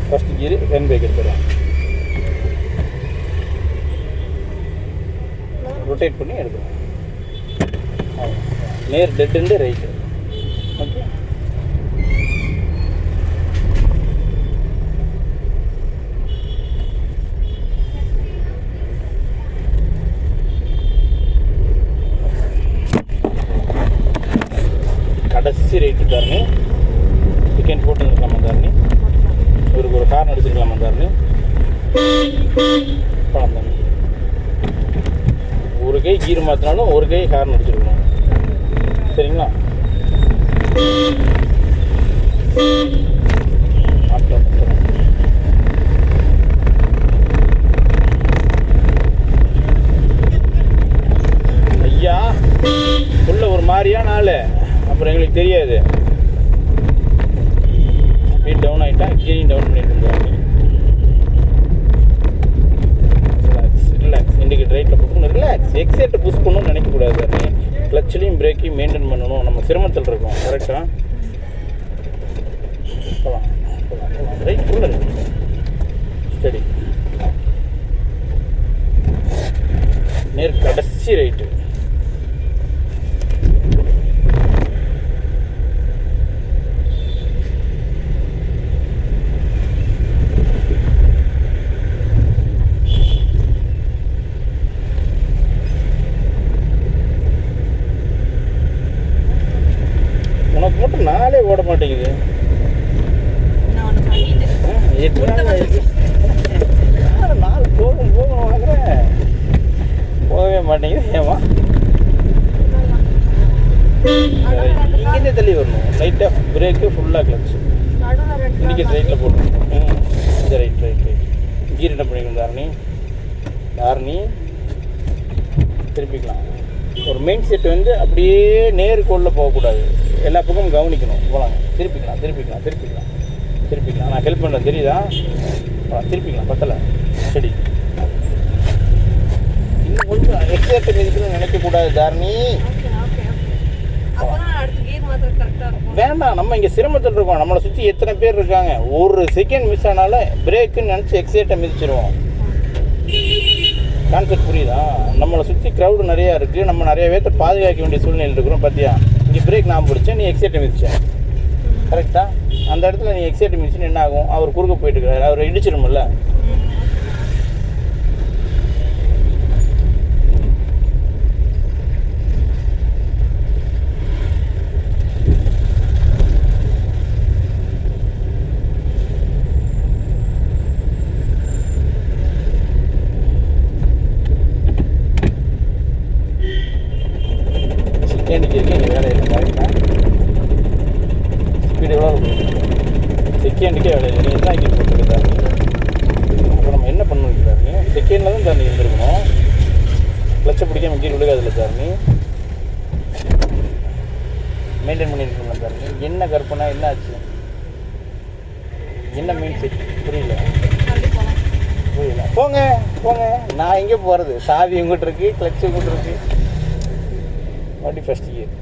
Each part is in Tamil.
ஃபஸ்ட் கீர் ஹேண்ட் பிரேக் எடுத்துடுறோம். ரொட்டேட் பண்ணி எடுக்கணும். நேர் டெட்டு ரைட்டு. ஓகே, கடைசி ரைட்டு தாரணி. செகண்ட் போட்டு இருக்கலாமா தாரணி? இவருக்கு ஒரு கார் அடிச்சிருக்கலாமா தாரணி? பழம் தானே. ஒரு கை கீர் மாற்றினாலும் ஒரு கை ஹார்ன் அடிச்சிருக்கணும். சரிங்களா? ஐயா உள்ள ஒரு மாதிரியான ஆள், அப்புறம் எங்களுக்கு தெரியாது. ஸ்பீட் டவுன் ஆகிட்டா கீரிங் டவுன் பண்ணிட்டு இருந்தாங்க. ரிலாக்ஸ், இண்டிகேட் ரைட்டில் போட்டு ரிலாக்ஸ். எக்ஸைட்டை புஷ் பண்ணணும்னு நினைக்கக்கூடாது. கிளச்லையும் பிரேக்கையும் மெயின்டைன் பண்ணணும். நம்ம சிரமத்தில் இருக்கோம். கரெக்டாக போகலாம் போகலாம் போகலாம். ரைட் ஃபுல்லாக இருக்கு. ஸ்டடி. நேர் கடைசி ரைட்டு. உனக்கு மட்டும் நாளே ஓட மாட்டேங்குது. நாள் போகும் போகும் வாங்குறேன், போகவே மாட்டேங்குது. ஏமா இங்கேருந்தே தள்ளி வரணும். லைட்டாக பிரேக்கு, ஃபுல்லாக கிளச்சு. இண்டிகேட் ரைட்டில் போடணும். இந்த ரைட் ரைட் ரைட். கீர் என்ன பண்ணிக்கணும் தாரணி? தாரணி திருப்பிக்கலாம். ஒரு மெயின் செட் வந்து அப்படியே நேருக்குள்ளே போகக்கூடாது. எல்லா பக்கமும் கவனிக்கணும். போகலாங்க. திருப்பிக்கலாம் திருப்பிக்கலாம் திருப்பிக்கலாம் திருப்பிக்கலாம். நான் ஹெல்ப் பண்ணுறேன், தெரியுதா? திருப்பிக்கலாம். பத்தலை. சரி, இன்னும் கொஞ்சம் எக்ஸாக்ட் மிதிக்கணும்னு நினைக்கக்கூடாது தாரணி. வேண்டாம், நம்ம இங்கே சிரமத்தில் இருக்கோம். நம்மளை சுற்றி எத்தனை பேர் இருக்காங்க. ஒரு செகண்ட் மிஸ் ஆனாலும் பிரேக்குன்னு நினச்சி எக்ஸைட்டை மிதிச்சிருவோம். கான்செப்ட் புரியுதா? நம்மளை சுற்றி க்ரௌடு நிறையா இருக்குது. நம்ம நிறைய பேர்த்த பாதுகாக்க வேண்டிய சூழ்நிலை இருக்கிறோம். பார்த்தியா, இங்கே பிரேக் நான் பிடிச்சேன், நீ எக்ஸைட்டை மிதிச்சேன். கரெக்டாக? அந்த இடத்துல நீ எக்ஸைட்டை மிதிச்சுன்னு என்ன ஆகும்? அவர் குறுக்க போயிட்டு இருக்கிறாரு, அவர் இடிச்சிடும்ல. செகண்டுக்கே வேலை இல்லை. நீங்கள் தான் இங்கே போட்டுருக்காரு. அப்போ நம்ம என்ன பண்ணணும் தாரணி? செகண்டில் தான் தாரணி இருந்திருக்கணும். கிளச்சை பிடிக்காம கீழே விழுகாதில்ல தாரணி. மெயின்டைன் பண்ணியிருக்கணும் தாரணி. என்ன கற்பனை, என்ன ஆச்சு, என்ன மெயின் செட்? புரியல புரியல. போங்க போங்க. நான் எங்கே போகிறது? சாவி உங்கள்கிட்ட இருக்குது, கிளச்சு உங்கள்கிட்ட இருக்குது. வண்டி ஃபஸ்ட் கியர்.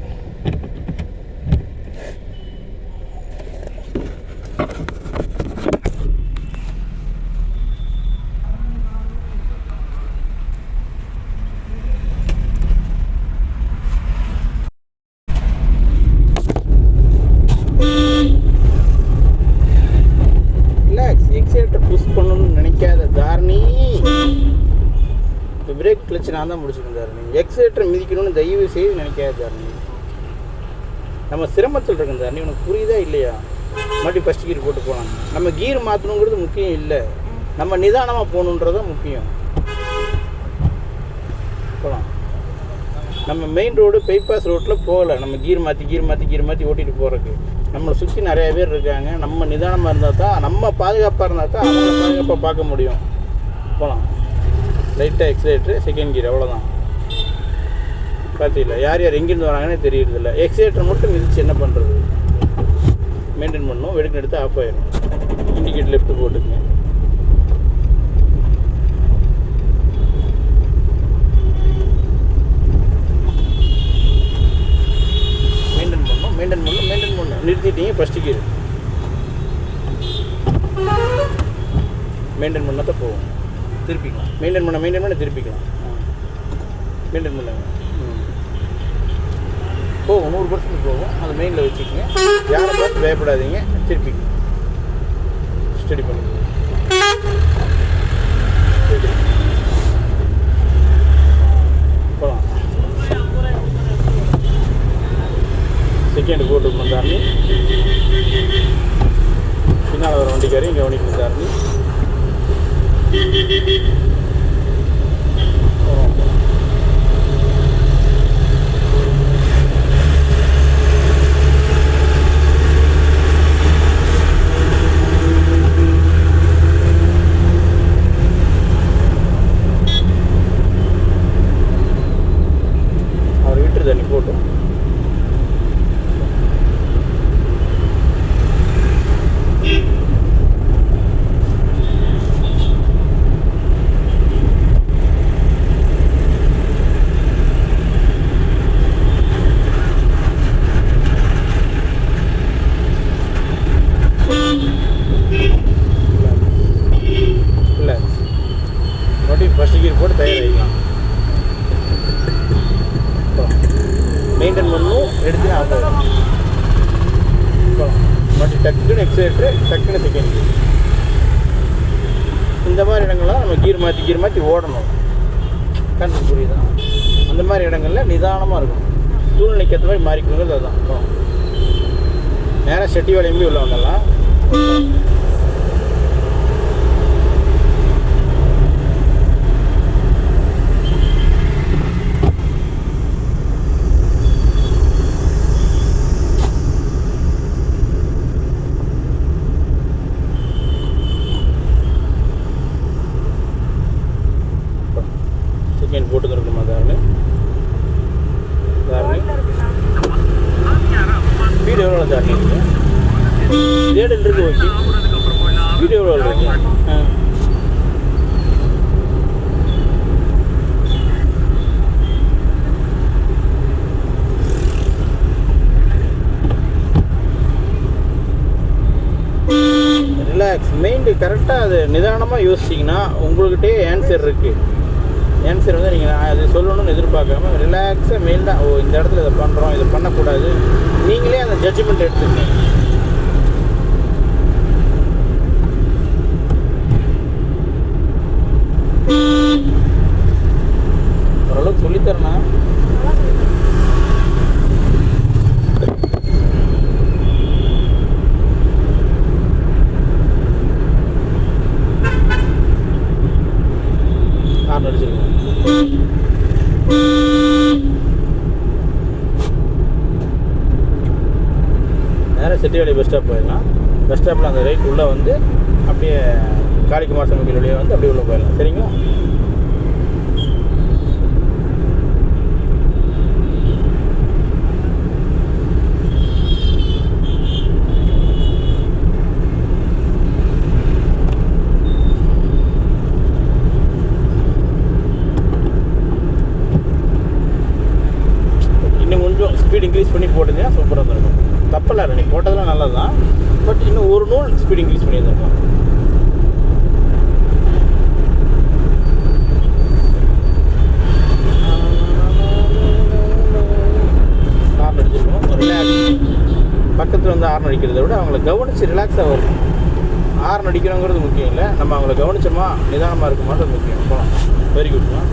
புஷ் பண்ணணும்னு நினைக்காத தாரணி. பிரேக் கிளச்சு நான் தான் முடிச்சுக்கணும் தாரணி. எக்ஸைட்டரை மிதிக்கணும்னு தயவு செய்து நினைக்காத தாரணி. நம்ம சிரமத்தில் இருக்கோம் தாரணி. உனக்கு புரியுதா இல்லையா? மறுபடியும் ஃபஸ்ட் கீர் போட்டு போகலாம். நம்ம கீர் மாற்றணுங்கிறது முக்கியம் இல்லை, நம்ம நிதானமாக போகணுன்றதான் முக்கியம். போகலாம். நம்ம மெயின் ரோடு பைபாஸ் ரோட்டில் போகலை. நம்ம கீர் மாற்றி ஓட்டிகிட்டு போகிறதுக்கு நம்மளை சுற்றி நிறையா பேர் இருக்காங்க. நம்ம நிதானமாக இருந்தால் தான், நம்ம பாதுகாப்பாக இருந்தால் தான் அவங்கள பாதுகாப்பாக பார்க்க முடியும். போகலாம். லைட்டாக எக்ஸைட்ரு, செகண்ட் கீர், அவ்வளோதான். பார்த்தீங்களா, யார் யார் எங்கேருந்து வராங்கன்னே தெரியறதில்ல. எக்ஸைட்டர் மட்டும் மிதிச்சு என்ன பண்ணுறது? மெயின்டைன் பண்ணணும். வெடுக்கு எடுத்து ஆஃப் ஆயிடும். இண்டிகேட் லெஃப்ட் போட்டுக்குங்க. மெயின்டைன் பண்ணணும். நிறுத்திட்டீங்க. ஃபஸ்ட்டு கீர் மெயின்டைன் பண்ணால் தான் போகும். திருப்பிக்கலாம். மெயின்டைன் பண்ண திருப்பிக்கலாம். மெயின்டைன் பண்ணுங்க போகும், 100% போகும். அது மெயினில் வச்சுக்கோங்க. யாரை பார்த்து பயப்படாதீங்க, திருப்பிக்கணும். ஸ்டடி பண்ணிக்கணும். போகலாம். செகண்ட் போட்டு வந்தாருன்னு பின்னால் வர வண்டிக்காரையும் இங்கே கவனிட்டு இருந்தாருன்னு அவர் விட்டுரு தண்ணி போட்டு ஃபஸ்ட் கீர் போட்டு தயாராகிக்கலாம். மெயின்டைன் பண்ணணும், எடுத்து ஆஃப் ஆகும். மறுபடியும் டக்குன்னு எக்ஸலேட்டரு, டக்குன்னு செகண்ட் கீர். இந்த மாதிரி இடங்கள்லாம் நம்ம கீர் மாற்றி ஓடணும். கண்டு புரியுதா? அந்த மாதிரி இடங்களில் நிதானமாக இருக்கும். சூழ்நிலைக்கு ஏற்ற மாதிரி மாறிக்கணுங்கிறது அதுதான். நேராக செட்டி வேலையுமே உள்ள வந்தலாம். செகண்ட் போட்டு இருக்கணுமா தாரணி? ஸ்பீடு எவ்வளோ தாரணி இருக்குது? தேடல் இருக்குது. ஓகே, ஸ்பீடு எவ்வளோ இருக்கு? ரிலாக்ஸ். மைண்டு கரெக்டாக அது நிதானமாக யோசிச்சிங்கன்னா உங்கள்கிட்டே ஆன்சர் இருக்குது. ஆன்சர் வந்து நீங்கள் அது சொல்லணும்னு எதிர்பார்க்காம ரிலாக்ஸாக மெயினாக இந்த இடத்துல இதை பண்ணுறோம், இதை பண்ணக்கூடாது, நீங்களே அந்த ஜட்ஜ்மெண்ட் எடுத்துக்கணும். ஓரளவுக்கு சொல்லித்தரேண்ணா. நேராக செட்டிவேலி பஸ் ஸ்டாப் போயிடலாம். பஸ் ஸ்டாப்பில் அந்த ரைட் உள்ளே வந்து அப்படியே காளிக்குமார் சாமி கோயில் வழியாக வந்து அப்படியே உள்ளே போயிடலாம். சரிங்களா? இன்னும் கொஞ்சம் ஸ்பீட் இன்க்ரீஸ் பண்ணி போட்டுருந்தீங்கன்னா சூப்பராக இருக்கும். தப்பல நீ போட்டதெல்லாம் நல்லது தான். பட் இன்னும் ஒரு நூல் ஸ்பீட் இன்க்ரீஸ் பண்ணியிருந்துருக்கலாம். ஹார்ன் அடிச்சிருக்கணும். ரிலாக்ஸ். பக்கத்தில் வந்து ஹார்ன் அடிக்கிறத விட அவங்கள கவனித்து ரிலாக்ஸாக வரும். ஹார்ன் அடிக்கணுங்கிறது முக்கியம் இல்லை, நம்ம அவங்கள கவனிச்சோமா நிதானமாக இருக்குமான்றது முக்கியம். போகலாம். வெரி குட்மா.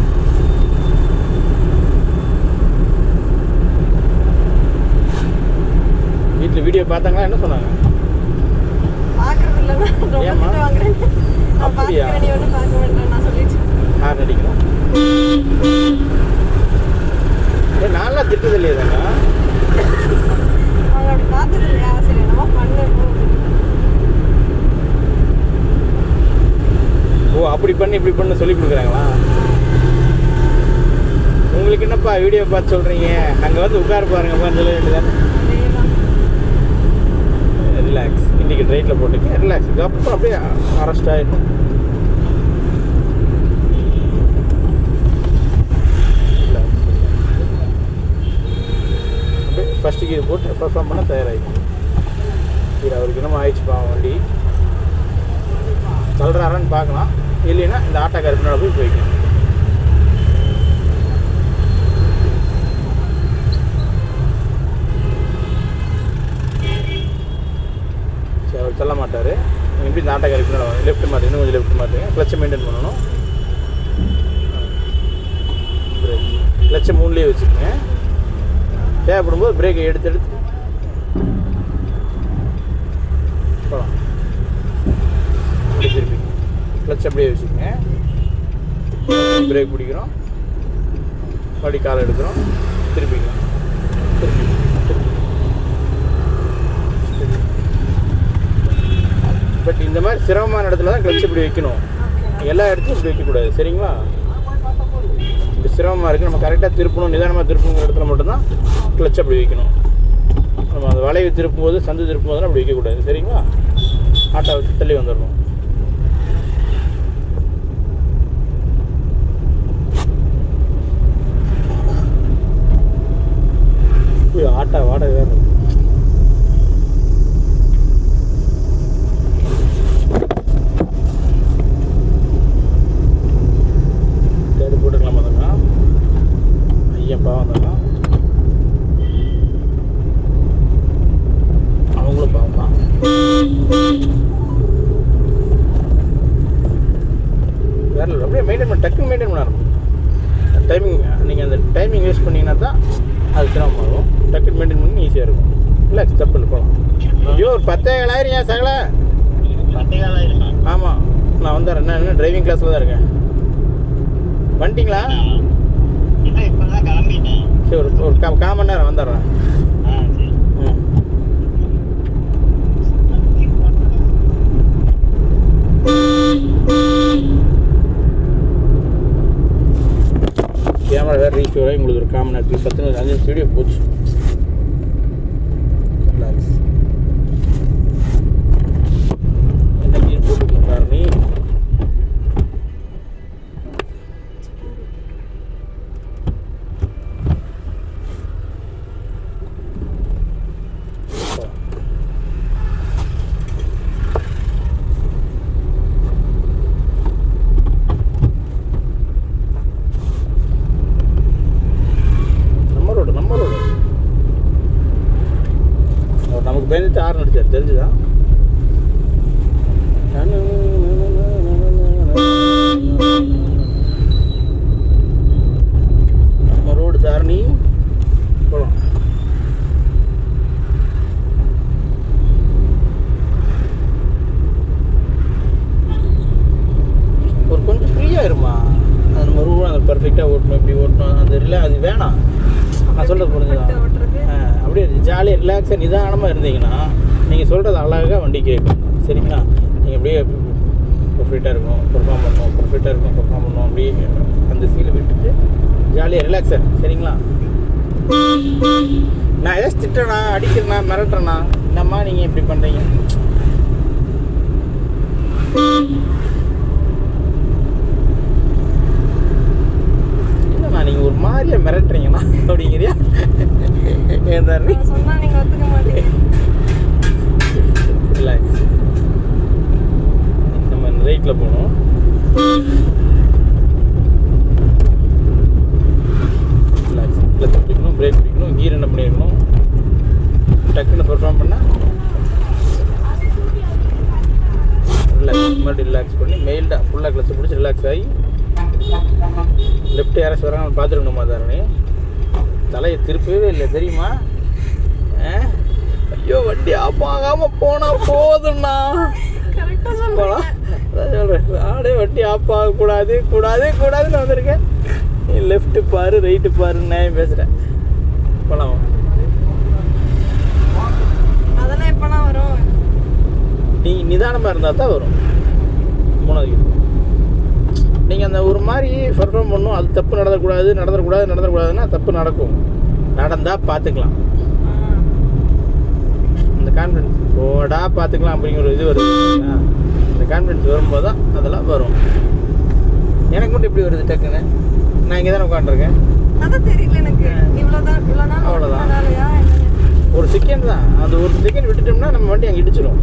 வீட்டில் வீடியோ பார்த்தாங்களா? என்ன சொன்னாங்க? ஏம்மா அப்படியா? ஹார்ன் அடிக்கணும். நான்லாம் திட்டது இல்லையா தானே? ஓ, அப்படி பண்ணி இப்படி பண்ணு சொல்லி கொடுக்குறாங்களா? உங்களுக்கு என்னப்பா வீடியோ பார்த்து சொல்கிறீங்க, அங்கே வந்து உட்கார பாருங்கப்பான்னு சொல்ல வேண்டியதானே? ரிலாக்ஸ். இண்டிகேட் ரைட்டில் போட்டுக்க. ரிலாக்ஸ். இதுக்கப்புறம் அப்படியே அரெஸ்ட் ஆகிடும். அப்படியே ஃபஸ்ட்டு கீர் போட்டு பெர்ஃபார்ம் பண்ண தயாராகிடும். கீர் அவருக்கு என்னமோ ஆயிடுச்சுப்பா வண்டி. சொல்கிறாரான்னு பார்க்கலாம். இல்லைன்னா இந்த ஆட்டோ கருப்பினோட போய் போய்க்கலாம். சரி, அவர் சொல்ல மாட்டார். எப்படி இந்த ஆட்டோ கருப்பினோட லெஃப்ட் மாற்றி, இன்னும் கொஞ்சம் லெஃப்ட் மாற்றுங்க. கிளச்சை மெயின்டைன் பண்ணணும். கிளச்சை 3லேயே வச்சுக்கோங்க. தேவைப்படும் போது பிரேக்கை எடுத்து போகலாம். அப்படி திருப்பி கிளச் அப்படியே வச்சுக்கோங்க. பிரேக் பிடிக்கிறோம், மறுபடி காலை எடுக்கிறோம், திருப்பிக்கலாம். திருப்பி பட் இந்த மாதிரி சிரமமான இடத்துல தான் கிளச் இப்படி வைக்கணும். எல்லா இடத்துலையும் இப்படி வைக்கக்கூடாது. சரிங்களா? இப்படி சிரமமாக இருக்குது, நம்ம கரெக்டாக திருப்பணும், நிதானமாக திருப்பணுங்கிற இடத்துல மட்டும்தான் கிளச் அப்படி வைக்கணும். நம்ம அந்த வளைவு திருப்பும் போது, சந்து திருப்பும் போதெல்லாம் அப்படி வைக்கக்கூடாது. சரிங்களா? ஆட்டோ வச்சு தள்ளி வந்துடணும். ஆட்டோ வாடகை வேறு. தேடி போட்டுக்கலாம். பார்த்தோம்னா ஐயப்பா வந்தோம்னா அவங்களும் பார்க்கலாம். வேறு அப்படியே மெயின்டைன் பண்ண, டக்குன்னு மெயின்டைன் பண்ண ஆரம்பிக்கும். டைமிங் நீங்கள் அந்த டைமிங் வேஸ்ட் பண்ணிங்கன்னா தான் அது சிரமமாகும். டக்குன்னு மெயின்டைன் பண்ணி ஈஸியாக இருக்கும். இல்லை ஸ்டெப்பில் போகலாம். ஐயோ, ஒரு 10,000 ஏன் சகல? 10,000. ஆமாம், நான் வந்துடுறேன். என்ன டிரைவிங் கிளாஸில் தான் இருக்கேன். வந்துட்டிங்களா? இல்லை, இப்போ தான் கிளம்பிட்டேன். சரி, ஒரு 1/4 மணி நேரம் வந்துடுறேன். ம். கேமரா வேறு ரீச் வர உங்களுக்கு ஒரு 1/4 மணி நேரத்துக்கு 10 நிமிஷம் வீடியோ போச்சு. என்ன கீர் போட்டுக்கணும் நீ? நமக்கு பயந்துட்டு ஆறு நடிச்சார், தெரிஞ்சுதா? நம்ம ரோடு தாரணி போகலாம். ஒரு கொஞ்சம் ஃப்ரீயாக இருமா. அது நம்ம ரூல் அந்த பர்ஃபெக்டாக ஓட்டணும், இப்படி ஓட்டணும், அது இல்லை, அது வேணாம். நான் சொல்கிறது புரிஞ்சுதான்? அப்படியே ஜாலியாக ரிலாக்ஸாக நிதானமாக இருந்தீங்கன்னா நீங்கள் சொல்கிறது அழகாக வண்டி கேட்கும். சரிங்களா? நீங்கள் அப்படியே பர்ஃபெக்டாக இருக்கும், பெர்ஃபார்ம் பண்ணணும், அப்படியே அந்த சீலை விட்டுட்டு ஜாலியாக ரிலாக்ஸாக. சரிங்களா? நான் ஏதாச்சும் திட்டுறேண்ணா, அடிக்கிறேண்ணா, மிரட்டுறேண்ணா, என்னம்மா நீங்கள் இப்படி பண்ணுறீங்க? இல்லைண்ணா, நீங்கள் ஒரு மாதிரியா மிரட்டுறீங்கண்ணா அப்படிங்கிறியா? சொன்னா நீங்க ஒத்துக்க மாட்டீங்க. ரிலாக்ஸ். நம்ம ரைட்டில் போகணும். ரிலாக்ஸ். கிளச் பிடிக்கணும், பிரேக் பிடிக்கணும், கீர் என்ன பண்ணிடணும், டக்குன்னு பெர்ஃபார்ம் பண்ணால் ரிலாக்ஸ். மறுபடியும் ரிலாக்ஸ் பண்ணி மெயில்டாக ஃபுல்லாக கிளச்சை பிடிச்சி ரிலாக்ஸ் ஆகி லெஃப்ட் யாராச்சும் வராங்க பார்த்துருக்கணுமா தாரணி? தலையை திருப்பவே இல்லை, தெரியுமா? ஐயோ, வண்டி ஆஃப் ஆகாமல் போனால் போதும்ண்ணா. போகலாம். அதான் சொல்கிறேன், நானே வண்டி ஆஃப் ஆகக்கூடாதுன்னு வந்திருக்கேன். நீ லெஃப்ட்டு பாரு, ரைட்டு பாருன்னு நான் பேசுகிறேன். போகலாம். அதெல்லாம் எப்போனா வரும்? நீ நிதானமாக இருந்தால் தான் வரும். 3வது நீங்கள் அந்த ஒரு மாதிரி பெர்ஃபார்ம் பண்ணணும். அது தப்பு நடந்துடக்கூடாதுன்னா தப்பு நடக்கும். நடந்தால் பார்த்துக்கலாம். அந்த கான்ஃபிடன்ஸ் போடா பார்த்துக்கலாம் அப்படிங்கிற ஒரு இது வருது. அந்த கான்ஃபிடன்ஸ் வரும்போது தான் அதெல்லாம் வரும். எனக்கு மட்டும் எப்படி வருது டக்குன்னு? நான் இங்கே தானே உட்காந்துருக்கேன். அதான் தெரியல எனக்கு. அவ்வளோதான். ஒரு செகண்ட் தான். அந்த ஒரு செகண்ட் விட்டுட்டோம்னா நம்ம வண்டி அங்கே இடிச்சிடும்.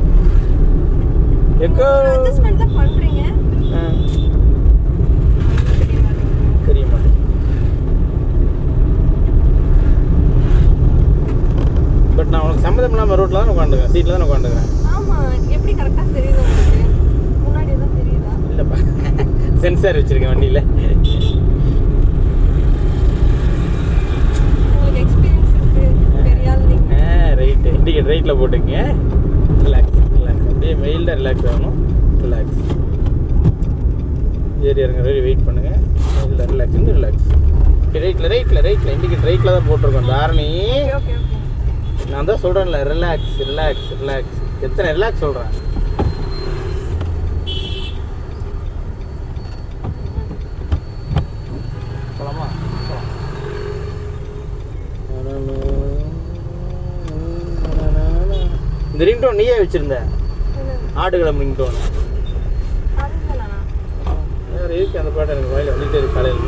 எக்கோ அட்ஜஸ்ட்மெண்ட் தான் பண்றீங்க. தெரிய மாட்டேங்குது. தெரிய மாட்டேங்குது. பட் நான் உனக்கு சம்மதம் இல்லாமல் ரோட்டில் தான் உட்காந்துக்கிறேன், சீட்டில் தான் உட்காந்துக்கிறேன். ஆமா, எப்படி கரெக்டா தெரியுது உங்களுக்கு? முன்னாடி தான் தெரியுதா? இல்லைப்பா, சென்சார் வச்சுருக்கேன் வண்டியில். உங்களுக்கு எக்ஸ்பீரியன்ஸ் இருக்கு, தெரியாது நீங்க. ரைட்டு, இண்டிகேட் ரைட்டில் போட்டுக்கங்க. ரிலாக்ஸ் ரிலாக்ஸ், அப்படியே மெயில்டாக ரிலாக்ஸ் ஆகணும். ரிலாக்ஸ், ஏறி இறங்க வரை வெயிட் பண்ணுங்கள். மெயில்டாக ரிலாக்ஸ், இன்னும் ரிலாக்ஸ். ரைட்டில் ரைட்டில் ரைட்டில் இண்டிகேட் ரைட்டில் தான் போட்டிருக்கோம் தாரணி. Okay okay okay. நான் தான் சொல்கிறேன்ல, ரிலாக்ஸ் ரிலாக்ஸ் ரிலாக்ஸ். எத்தனை ரிலாக்ஸ் சொல்கிறேன்? போலாமா? இந்த ரிங்டோன் நீயே வச்சுருந்த ஆடுகளம் ரிங்டோன் அதுதானா? வேறு இருக்கு. அந்த பாட்டு எனக்கு வாயில் வந்துட்டே இருக்கு காலையில்.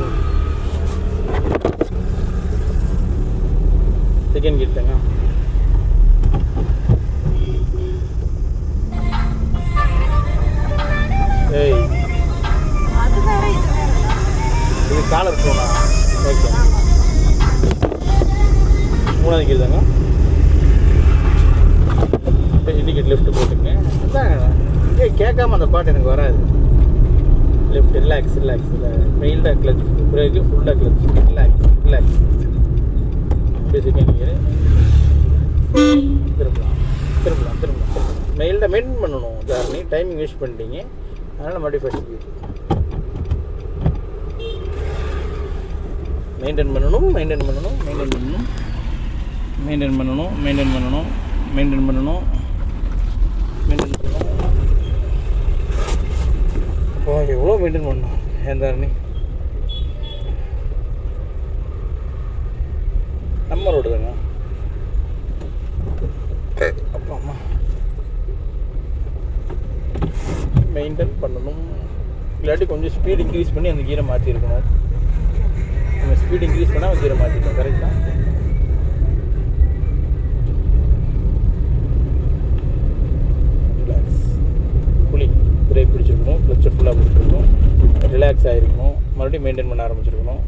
செகண்ட் கிட்டங்க. ஏய், அது வேற இது வேற. இது காலர் ஃபோனா? ஓகே, ஆமா. மூணாவது கீழ்தாங்க. இண்டிகேட் லெஃப்ட் போட்டுங்க. அதான் கேட்காம அந்த பாட்டு எனக்கு வராது. லெஃப்ட் ரிலாக்ஸ் ரிலாக்ஸ், மெயில்டாக கிளச், பிரேக்கு ஃபுல்லாக கிளச். Relax relax. அப்படியே செகண்ட் கியர். திரும்பலாம் திரும்பலாம் திரும்பலாம். மெயில்டாக மெயின்டைன் பண்ணணும் சார். நீ டைமிங் வேஸ்ட் பண்ணிட்டீங்க, அதனால் மறுபடியும் ஃபஸ்ட் கியர் மெயின்டைன் பண்ணணும். மெயின்டைன் பண்ணணும் மெயின்டைன் பண்ணணும் மெயின்டைன் பண்ணணும் மெயின்டைன் பண்ணணும் மெயின்டைன் பண்ணணும் மெயின்டைன் பண்ணணும். அப்போ எவ்வளோ மெயின்டைன் பண்ணணும் ஏன் தாரணி? நம்ம ரோடு தாங்க. அப்பா அம்மா மெயின்டைன் பண்ணணும். இல்லாட்டி கொஞ்சம் ஸ்பீட் இன்க்ரீஸ் பண்ணி அந்த கீரை மாற்றிருக்கணும். நம்ம ஸ்பீட் இன்க்ரீஸ் பண்ணால் கீரை மாற்றிருக்கோம். கரெக்டாக புளி பிரேக் பிடிச்சிருக்கணும், கிளச்சை ஃபுல்லாக பிடிச்சிருக்கணும், ரிலாக்ஸ் ஆகிருக்கணும், மறுபடியும் மெயின்டைன் பண்ண ஆரம்பிச்சிருக்கணும்.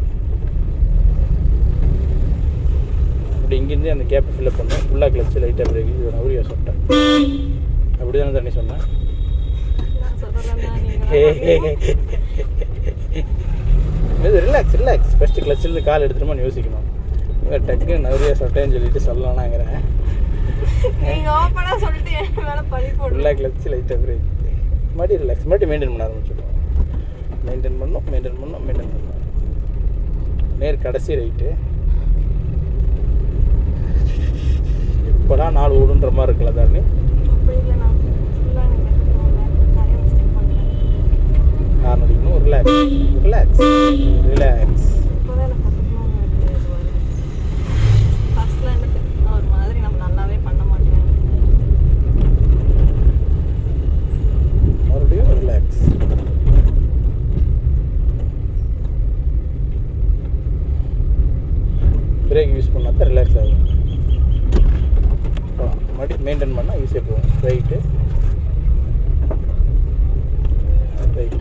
அப்படி இங்கேருந்து அந்த கேப்பை ஃபில்லப் பண்ணேன். ஃபுல்லாக கிளச்சு லைட்டாக பிரேக். இது நான் ஊரியா சொல்லிட்டேன். அப்படி தானே தண்ணி சொன்னேன். நான் சொல்லலன்னா நீங்க இது ரிலாக்ஸ் ரிலாக்ஸ். ஃபஸ்ட்டு கிளச்சிலேருந்து கால் எடுத்துட்டோமான்னு யோசிக்கணும். டக்கு நிறைய சொட்டேன்னு சொல்லிட்டு சொல்லலாம்னாங்கிறேன். நீங்க ஓப்பனா சொல்லிட்டு என் மேல பழி போடுங்க. ஃபுல்லாக கிளச்சு லைட்டாக பிரேக், மறுபடியும் ரிலாக்ஸ், மறுபடியும் மெயின்டைன் பண்ண ஆரம்பிச்சிடுவோம். மெயின்டைன் பண்ணணும் மெயின்டைன் பண்ணணும் மெயின்டைன் பண்ணணும். நேர் கடைசி ரைட்டு. இப்போலாம் 4 ஓடுன்ற மாதிரி இருக்குல்ல தானே? அப்படி இல்லை, நான் ஃபுல்லாக எனக்கு நிறைய மிஸ்டேக் பண்ணுறேன். ஹார்ன் அடிக்கணும். Relax relax relax. இப்போதான் எனக்கு கற்றுக்கணும்னு இருக்குது. ஃபர்ஸ்ட்ல எனக்கு ஒரு மாதிரி நம்ம நல்லாவே பண்ண மாட்டேன். மறுபடியும் ரிலாக்ஸ். பிரேக் யூஸ் பண்ணால் தான் ரிலாக்ஸ் ஆகும். மறுபடியும் மெயின்டைன் பண்ணால் ஈஸியாக போகும். Right right.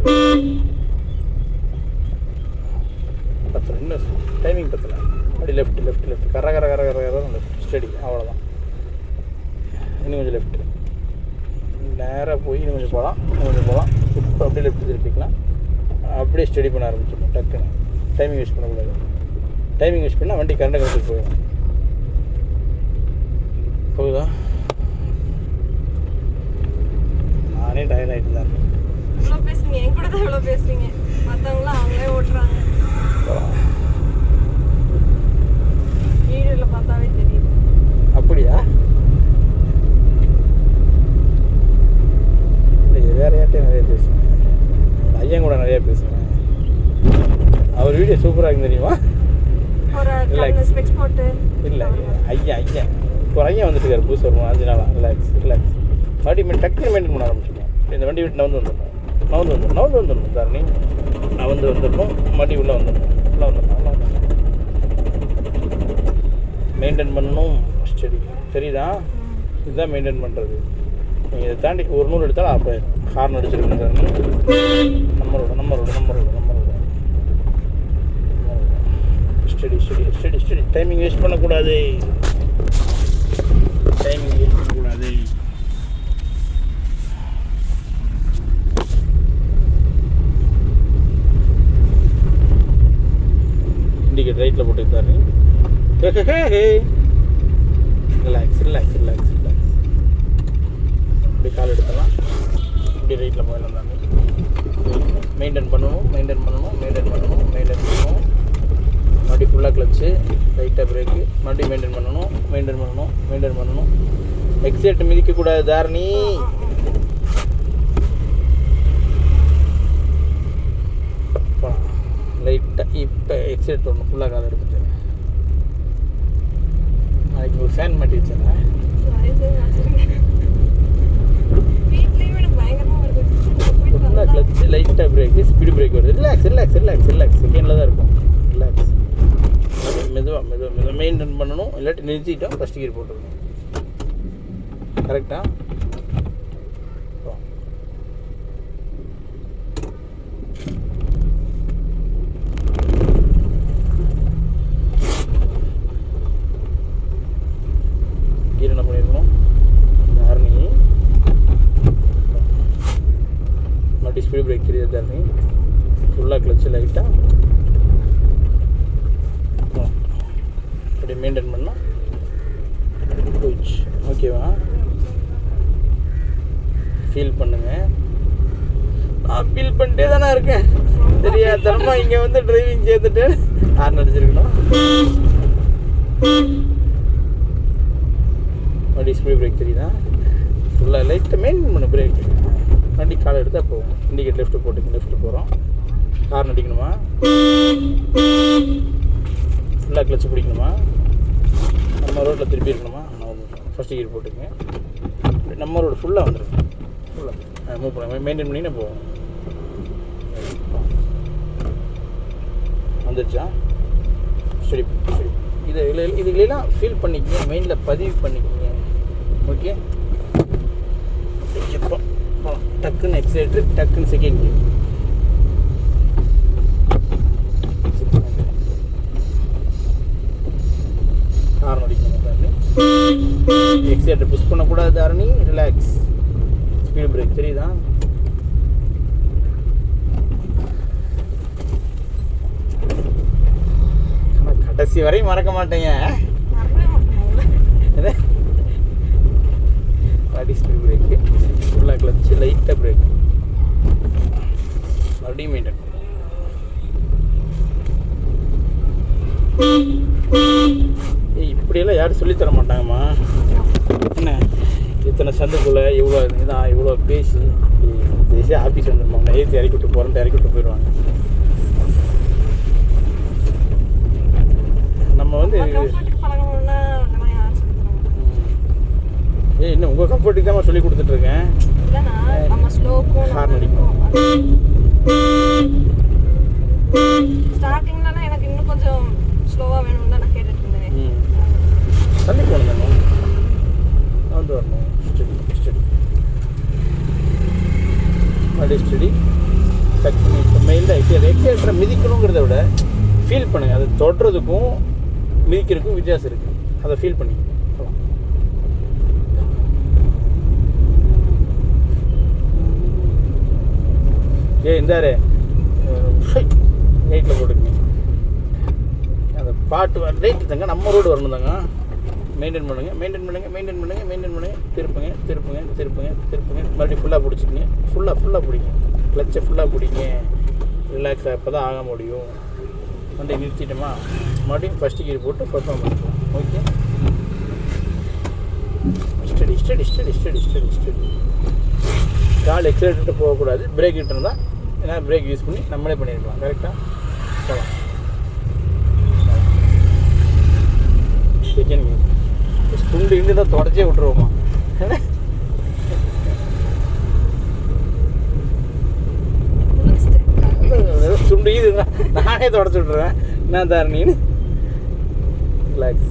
பத்தலை, இன்னும் டைமிங் பத்தலை. அப்படி லெஃப்ட் லெஃப்ட் லெஃப்ட். கர கர கர கர கர லெஃப்ட் ஸ்டடி. அவ்வளோதான். இன்னும் கொஞ்சம் லெஃப்ட்டு. நேராக போய் இன்னும் கொஞ்சம் போகலாம், இன்னும் கொஞ்சம் போகலாம். இப்போ அப்படியே லெஃப்ட் திருப்பிக்கலாம். அப்படியே ஸ்டடி பண்ண ஆரம்பிச்சிடணும் டக்குன்னு. டைமிங் யூஸ் பண்ணக்கூடாது. டைமிங் யூஸ் பண்ணால் வண்டி கரண்டை கழிச்சிட்டு போயிடும். போகுதா? நானே டயர்ட் ஆகிட்டு தான் இருக்கேன். இவ்வளோ பேசுறீங்க, என் கூட தான் இவ்வளோ பேசுறீங்க. மற்றவங்களாம் அவங்களே ஓட்டுறாங்க. வீடியோவில் பார்த்தாவே தெரியுது. அப்படியா? இல்லை, வேறு யார்ட்டையும் நிறைய பேசுவேன். ஐயன் கூட நிறையா பேசுவேன். அவர் வீடியோ சூப்பராக இருக்கு தெரியுமா? ஒரு ஸ்பெக்ஸ் போட்டு இல்லை, ஐயன் இப்போ ஒரு ஐயன் வந்துட்டு இருக்காரு புதுசு. ஒரு 5 நாளாக. Relax relax. மறுபடியும் டக்குனு மெயின்டைன் பண்ண ஆரம்பிச்சிருக்கோம். இந்த வண்டி விட்டு நவுந்து வந்துடணும் சார். நீ வந்துடணும். மறுபடியும் உள்ளே வந்துடணும். மெயின்டைன் பண்ணணும். ஸ்டடி. சரிதா? இதுதான் மெயின்டைன் பண்ணுறது. நீங்கள் இதை தாண்டி ஒரு 100 எடுத்தாலும் ஆஃப் ஆயிடும். ஹார்ன் அடிச்சிருக்கணும் சார். நம்மளோட ஸ்டடி டைமிங் வேஸ்ட் பண்ணக்கூடாது. இண்டிகேட் ரைட்டில் போட்டுருக்காரு. ரிலாக்ஸ். இப்படி கால் எடுத்துடலாம். இப்படி ரைட்டில் போயிடலாம் தானே. மெயின்டைன் பண்ணணும். மறுபடியும் ஃபுல்லாக கிளச்சு, லைட்டாக பிரேக்கு, மறுபடியும் மெயின்டைன் பண்ணணும். எக்ஸைட் மிதிக்கக்கூடாது தாரணி. லைட்டாக இப்போ எக்ஸைட் பண்ணணும். ஃபுல்லாக கால் எடுத்துட்டு நாளைக்கு ஒரு ஃபேன் மாட்டி வச்சேன். ஃபுல்லாக கிளச்சு, லைட்டாக பிரேக்கு, ஸ்பீடு பிரேக் வருது. ரிலாக்ஸ். செகண்டில் தான் இருக்கும். ரிலாக்ஸ். மெதுவாக மெயின்டைன் பண்ணணும். இல்லாட்டி நிறுத்திட்டோம், ஃபஸ்ட் கியர் போட்டுருக்கணும். கரெக்டா? கீர் என்ன பண்ணியிருக்கணும்? தாரணி மறுபடியும் ஸ்பீடு பிரேக் தெரியுது. தாரணி ஃபுல்லாக கிளச்சு, லைட்டாக அப்படி மெயின்டைன் பண்ணால் போயிடுச்சு. ஓகேவா? ஃபீல் பண்ணுங்க. நான் ஃபீல் பண்ணிட்டே தானே இருக்கேன். தெரியாதனமா இங்கே வந்து டிரைவிங் சேர்த்துட்டு ஹார்ன் அடிச்சிருக்கணும். மறுபடியும் ஸ்பீட் பிரேக் தெரியுதா? ஃபுல்லாக லைட்டாக மெயின்டைன் பண்ண பிரேக். வண்டி காலை எடுத்தால் போகும். இண்டிகேட் லெஃப்ட்டு போகிறோம். ஹார்ன் அடிக்கணுமா? ஃபுல்லாக கிளச்சு பிடிக்கணுமா? நம்ம ரோட்டில் திருப்பி இருக்கணுமா? ஃபஸ்ட்டு கியர் போட்டுங்க. நம்ம ரோடு ஃபுல்லாக வந்துடும். ஃபுல்லாக மூவ் பண்ண மெயின்டைன் பண்ணிங்கன்னா போகும். வந்துடுச்சா? ஸ்டடி. இதுகளெல்லாம் ஃபீல் பண்ணிக்கங்க. மைண்டில் பதிவு பண்ணிக்கங்க. ஓகே. எப்போ டக்குன்னு எக்ஸைட்டர், டக்குன்னு செகண்ட் கியர். ஹார்ன் அடிக்கணும் தாரணி. எக்ஸைட்டர் புஷ் பண்ணக்கூடாது தாரணி. ரிலாக்ஸ். ஸ்பீடு பிரேக் தெரியுதா? ஆனால் கடைசி வரையும் மறக்க மாட்டேங்க. மறுபடியும் ஸ்பீடு பிரேக்கு, ஃபுல்லாக கிளச்சு, லைட்டாக பிரேக், மறுபடியும் மெயின்டைன். இப்படியெல்லாம் யாரும் சொல்லித்தர மாட்டாங்கம்மா. என்ன இத்தனை சந்துக்குள்ளே இவ்வளோ பேசி பேசி ஆஃபீஸ் வந்துருப்பாங்க. ஏற்றி இறக்கி விட்டு போயிடுவாங்க. நம்ம வந்து இன்னும் உங்கள் கம்ஃபர்ட்டுக்கு தான் சொல்லி கொடுத்துட்ருக்கேன். ஹார்ன் அடிக்கணும். ஸ்டார்டிங்லனா எனக்கு இன்னும் கொஞ்சம் ஸ்லோவாக வேணும்னு தான் நான் கேட்டுட்டு இருந்தேன். தள்ளி போகணும் தானே, வந்து வரணும். ஸ்டடி மறுபடியும் ஸ்டடி. டக்குனு இப்போ மெயிலில் எக்ஸைட்டரை மிதிக்கணுங்கிறத விட ஃபீல் பண்ணுங்கள். அதை தொடுறதுக்கும் மிதிக்கிறதுக்கும் வித்தியாசம் இருக்குது. அதை ஃபீல் பண்ணி இந்தாரு ரைட்டில் போட்டுக்குங்க. அந்த பாட்டு ரைட்டு தாங்க, நம்ம ரோடு வரணும் தாங்க. மெயின்டைன் பண்ணுங்கள். திருப்புங்க. மறுபடியும் ஃபுல்லாக பிடிச்சிக்கிங்க. ஃபுல்லாக பிடிங்க. கிளச்சை ஃபுல்லாக பிடிங்க. ரிலாக்ஸாக அப்போ தான் ஆக முடியும். வண்டி நிறுத்திட்டோமா, மறுபடியும் ஃபஸ்ட்டு கியர் போட்டு பர்ஃபார்ம் பண்ணிக்கலாம். ஓகே. ஸ்டடி. கால் எக்ஸைட்டு போகக்கூடாது. பிரேக் கிட்ட இருந்தால் ஏன்னா பிரேக் யூஸ் பண்ணி நம்மளே பண்ணியிருக்கலாம். கரெக்டாக போகலாம். செகண்ட் கியர் ஸ்புண்டு இண்டு தான் தொடச்சே விட்டுருவோமா. சுண்டு இது நானே தொடச்சி விட்ருவேன். என்ன தாரணின்னு. ரிலாக்ஸ்.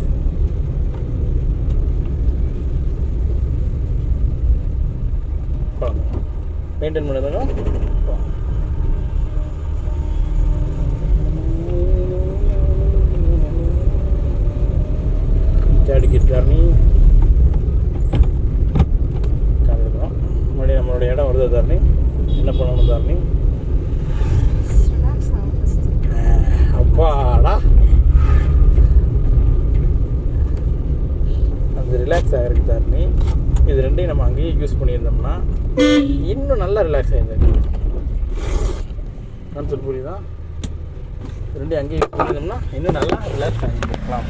போங்க மெயின்டைன் பண்ணுறதுங்க அடிக்கிட்டு தரணி கலந்துக்கிறோம் மறுபடியும் நம்மளோட இடம் வருது தரணி என்ன பண்ணணும் தரணி ரிலாக்ஸ் ஆகும் ஃபர்ஸ்ட். அப்பாடா அந்த ரிலாக்ஸ் ஆகிருக்கு தரணி இது ரெண்டையும் நம்ம அங்கேயே யூஸ் பண்ணியிருந்தோம்னா இன்னும் நல்லா ரிலாக்ஸ் ஆகிருக்கு கான்செப்ட் புரியுதா ரெண்டையும் அங்கேயே யூஸ் பண்ணியிருந்தோம்னா இன்னும் நல்லா ரிலாக்ஸ் ஆகிருக்கலாம்